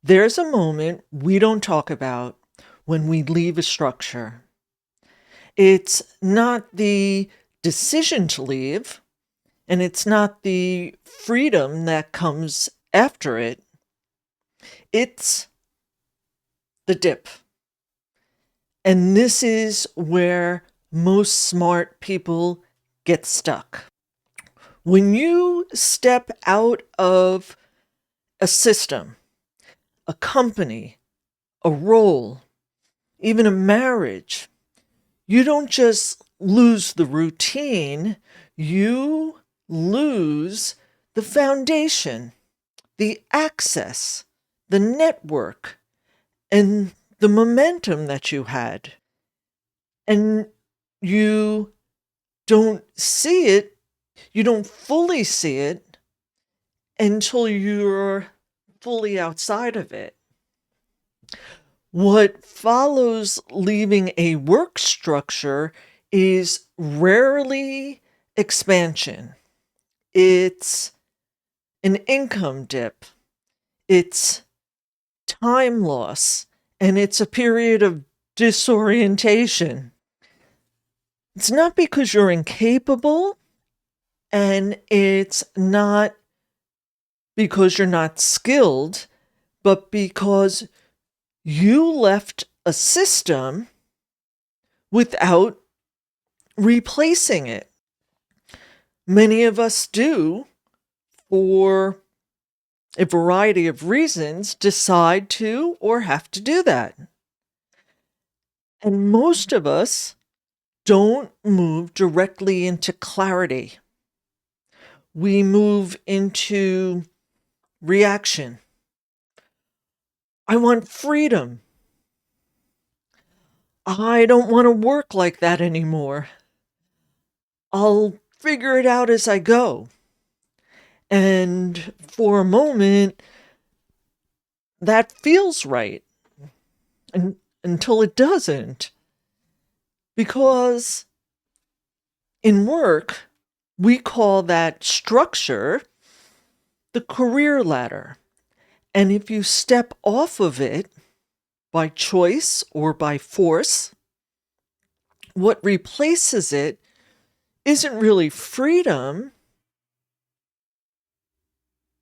There's a moment we don't talk about when we leave a structure. It's not the decision to leave, and it's not the freedom that comes after it. It's the dip. And this is where most smart people get stuck. When you step out of a system, a company, a role, even a marriage, you don't just lose the routine, you lose the foundation, the access, the network, and the momentum that you had. And you don't see it, you don't fully see it until you're fully outside of it. What follows leaving a work structure is rarely expansion. It's an income dip. It's time loss. And it's a period of disorientation. It's not because you're incapable, and it's not because you're not skilled, but because you left a system without replacing it. Many of us do, for a variety of reasons, decide to or have to do that. And most of us don't move directly into clarity. We move into reaction. I want freedom. I don't want to work like that anymore. I'll figure it out as I go. And for a moment, that feels right until it doesn't. Because in work, we call that structure the career ladder. And if you step off of it by choice or by force, what replaces it isn't really freedom,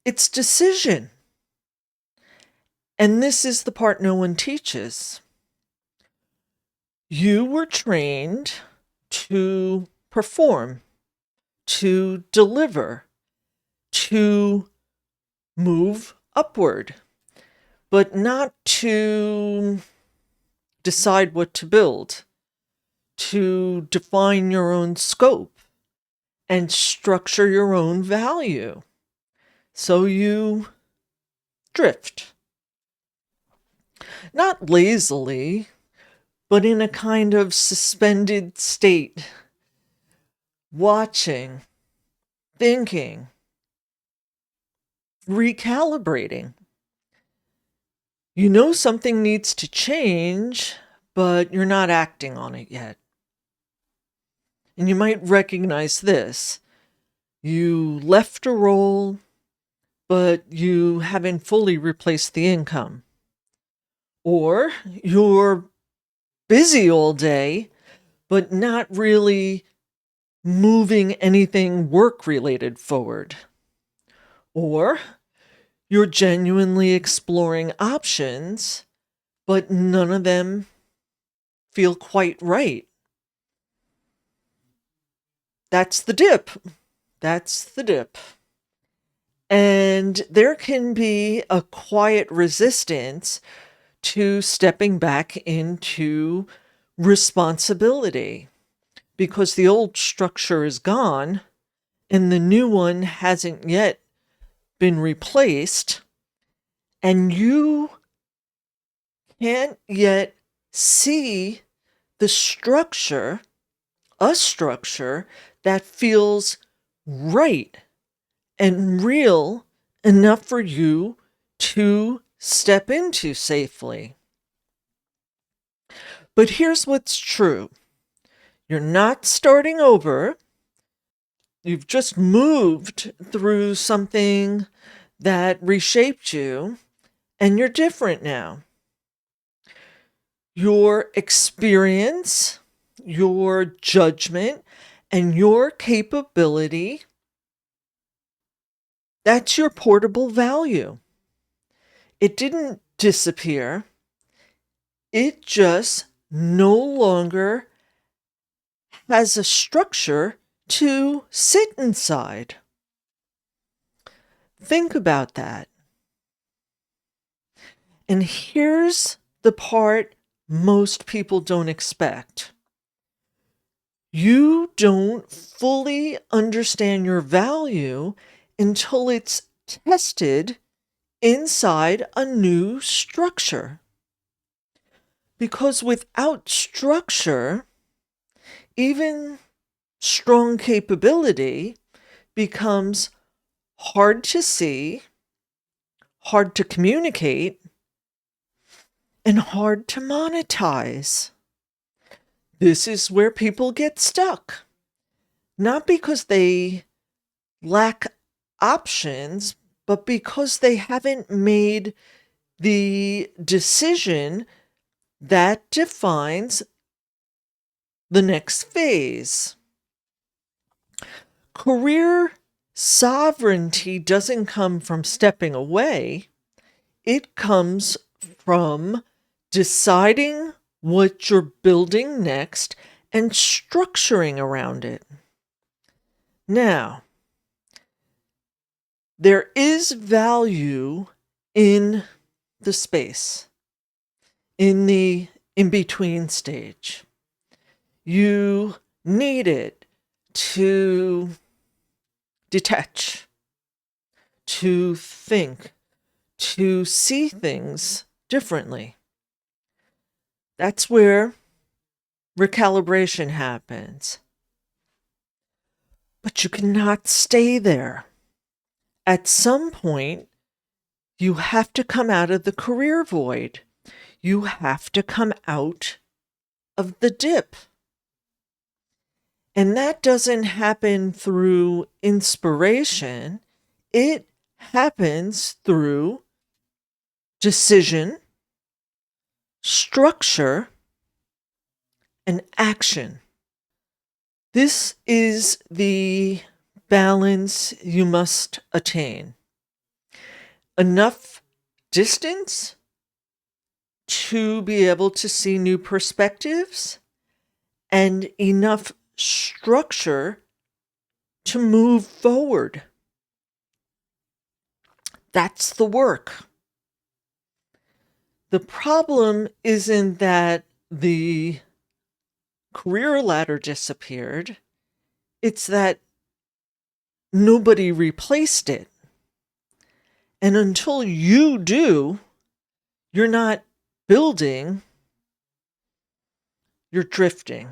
it's decision. And this is the part no one teaches. You were trained to perform, to deliver, to move upward, but not to decide what to build, to define your own scope and structure your own value. So you drift. Not lazily, but in a kind of suspended state, watching, thinking, recalibrating. You know something needs to change, but you're not acting on it yet. And you might recognize this. You left a role, but you haven't fully replaced the income. Or you're busy all day, but not really moving anything work related forward. Or you're genuinely exploring options, but none of them feel quite right. That's the dip. That's the dip. And there can be a quiet resistance to stepping back into responsibility because the old structure is gone and the new one hasn't yet been replaced, and you can't yet see the structure, a structure that feels right and real enough for you to step into safely. But here's what's true. You're not starting over. You've just moved through something that reshaped you, and you're different now. Your experience, your judgment, and your capability, that's your portable value. It didn't disappear. It just no longer has a structure to sit inside. Think about that. And here's the part most people don't expect. You don't fully understand your value until it's tested inside a new structure. Because without structure, even strong capability becomes hard to see, hard to communicate, and hard to monetize. This is where people get stuck. Not because they lack options, but because they haven't made the decision that defines the next phase. Career sovereignty doesn't come from stepping away. It comes from deciding what you're building next and structuring around it. Now, there is value in the space, in the in-between stage. You need it to detach, to think, to see things differently. That's where recalibration happens. But you cannot stay there. At some point, you have to come out of the career void. You have to come out of the dip. And that doesn't happen through inspiration. It happens through decision, structure, and action. This is the balance you must attain. Enough distance to be able to see new perspectives, and enough structure to move forward. That's the work. The problem isn't that the career ladder disappeared, it's that nobody replaced it. And until you do, you're not building, you're drifting.